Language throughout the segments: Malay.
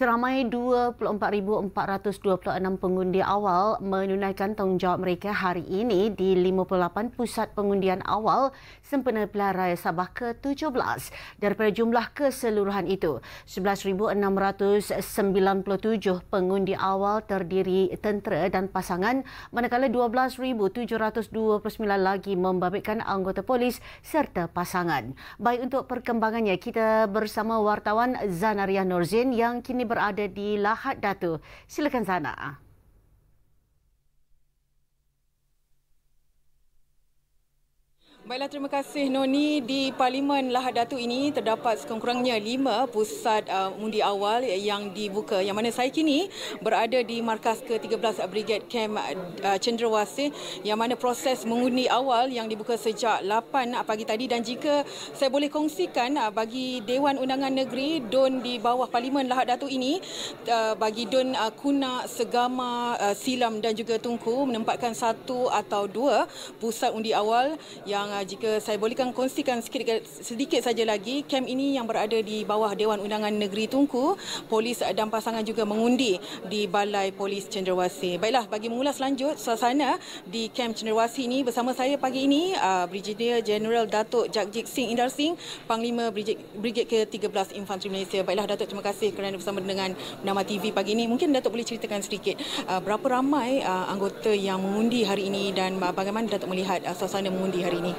Seramai 24,426 pengundi awal menunaikan tanggungjawab mereka hari ini di 58 pusat pengundian awal sempena Pilihan Raya Sabah ke-17. Daripada jumlah keseluruhan itu, 11,697 pengundi awal terdiri tentera dan pasangan, manakala 12,729 lagi membabitkan anggota polis serta pasangan. Baik, untuk perkembangannya, kita bersama wartawan Zanariah Norzin yang kini berada di Lahad Datu. Silakan Zana. Baiklah, terima kasih Noni. Di Parlimen Lahad Datu ini terdapat sekurang-kurangnya 5 pusat undi awal yang dibuka, yang mana saya kini berada di markas ke-13 Brigade Kem Cendrawasih, yang mana proses mengundi awal yang dibuka sejak 8 pagi tadi. Dan jika saya boleh kongsikan, bagi Dewan Undangan Negeri DUN di bawah Parlimen Lahad Datu ini, bagi DUN Kunak, Segama, Silam dan juga Tunku menempatkan 1 atau 2 pusat undi awal yang jika saya bolehkan kongsikan sedikit saja lagi, kem ini yang berada di bawah Dewan Undangan Negeri Tunku, polis dan pasangan juga mengundi di Balai Polis Cendrawasih. Baiklah, bagi mengulas lanjut suasana di kem Cendrawasih ini, bersama saya pagi ini Brigadier Jeneral Datuk Jagjit Singh Indar Singh, Panglima Brigade ke-13 Infanteri Malaysia. Baiklah Datuk, terima kasih kerana bersama dengan Bernama TV pagi ini. Mungkin Datuk boleh ceritakan sedikit berapa ramai anggota yang mengundi hari ini dan bagaimana Datuk melihat suasana mengundi hari ini?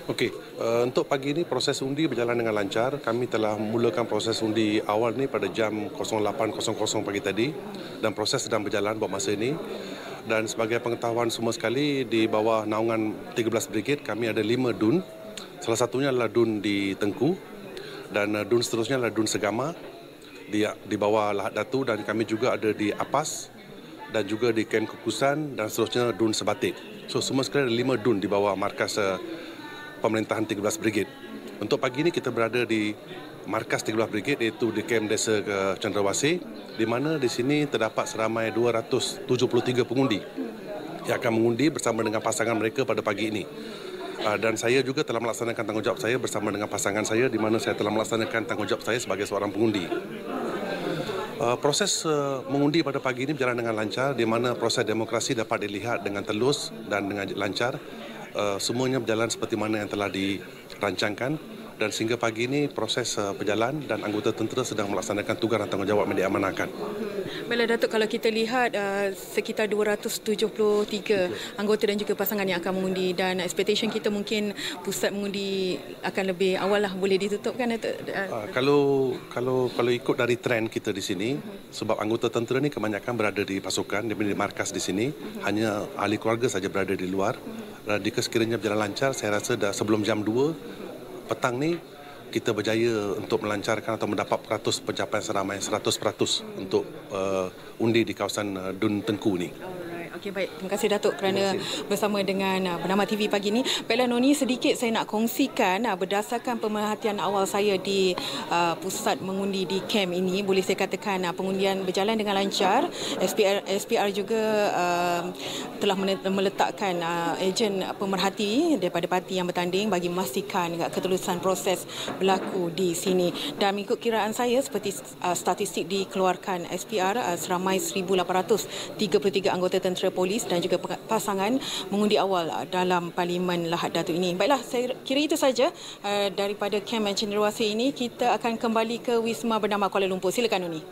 Okey, untuk pagi ini proses undi berjalan dengan lancar. Kami telah memulakan proses undi awal ni pada jam 08.00 pagi tadi dan proses sedang berjalan buat masa ini. Dan sebagai pengetahuan semua sekali, di bawah naungan 13 Brigade kami ada 5 DUN. Salah satunya adalah DUN di Tengku dan DUN seterusnya adalah DUN Segama di bawah Lahad Datu, dan kami juga ada di Apas dan juga di Kem Kukusan dan seterusnya DUN Sebatik. So semua sekali ada 5 DUN di bawah markas pemerintahan 13 Brigade. Untuk pagi ini kita berada di markas 13 Brigade, iaitu di Kem Desa ke Cendrawasih, di mana di sini terdapat seramai 273 pengundi yang akan mengundi bersama dengan pasangan mereka pada pagi ini. Dan saya juga telah melaksanakan tanggungjawab saya bersama dengan pasangan saya, di mana saya telah melaksanakan tanggungjawab saya sebagai seorang pengundi. Proses mengundi pada pagi ini berjalan dengan lancar, di mana proses demokrasi dapat dilihat dengan telus dan dengan lancar. Semuanya berjalan seperti mana yang telah dirancangkan, dan sehingga pagi ini proses berjalan dan anggota tentera sedang melaksanakan tugas dan tanggungjawab yang diamanahkan. Baiklah Datuk, kalau kita lihat sekitar 273 anggota dan juga pasangan yang akan mengundi, dan expectation kita mungkin pusat mengundi akan lebih awal lah, boleh ditutupkan Datuk? Kalau ikut dari trend kita di sini, sebab anggota tentera ni kebanyakan berada di pasukan, di markas di sini, hanya ahli keluarga saja berada di luar. Jika sekiranya berjalan lancar, saya rasa dah sebelum jam 2 petang ni kita berjaya untuk melancarkan atau mendapat pencapaian seramai 100% untuk undi di kawasan DUN Tengku ni. Okey, baik. Terima kasih Datuk kerana bersama dengan Bernama TV pagi ini. Baiklah Noni, sedikit saya nak kongsikan berdasarkan pemerhatian awal saya di pusat mengundi di kem ini. Boleh saya katakan pengundian berjalan dengan lancar. SPR juga telah meletakkan ejen pemerhati daripada parti yang bertanding bagi memastikan ketulusan proses berlaku di sini. Dan mengikut kiraan saya, seperti statistik dikeluarkan SPR, seramai 1,833 anggota tentera, polis dan juga pasangan mengundi awal dalam Parlimen Lahad Datu ini. Baiklah, saya kira itu saja daripada Kem Cendrawasih ini. Kita akan kembali ke Wisma Bernama Kuala Lumpur. Silakan Noni.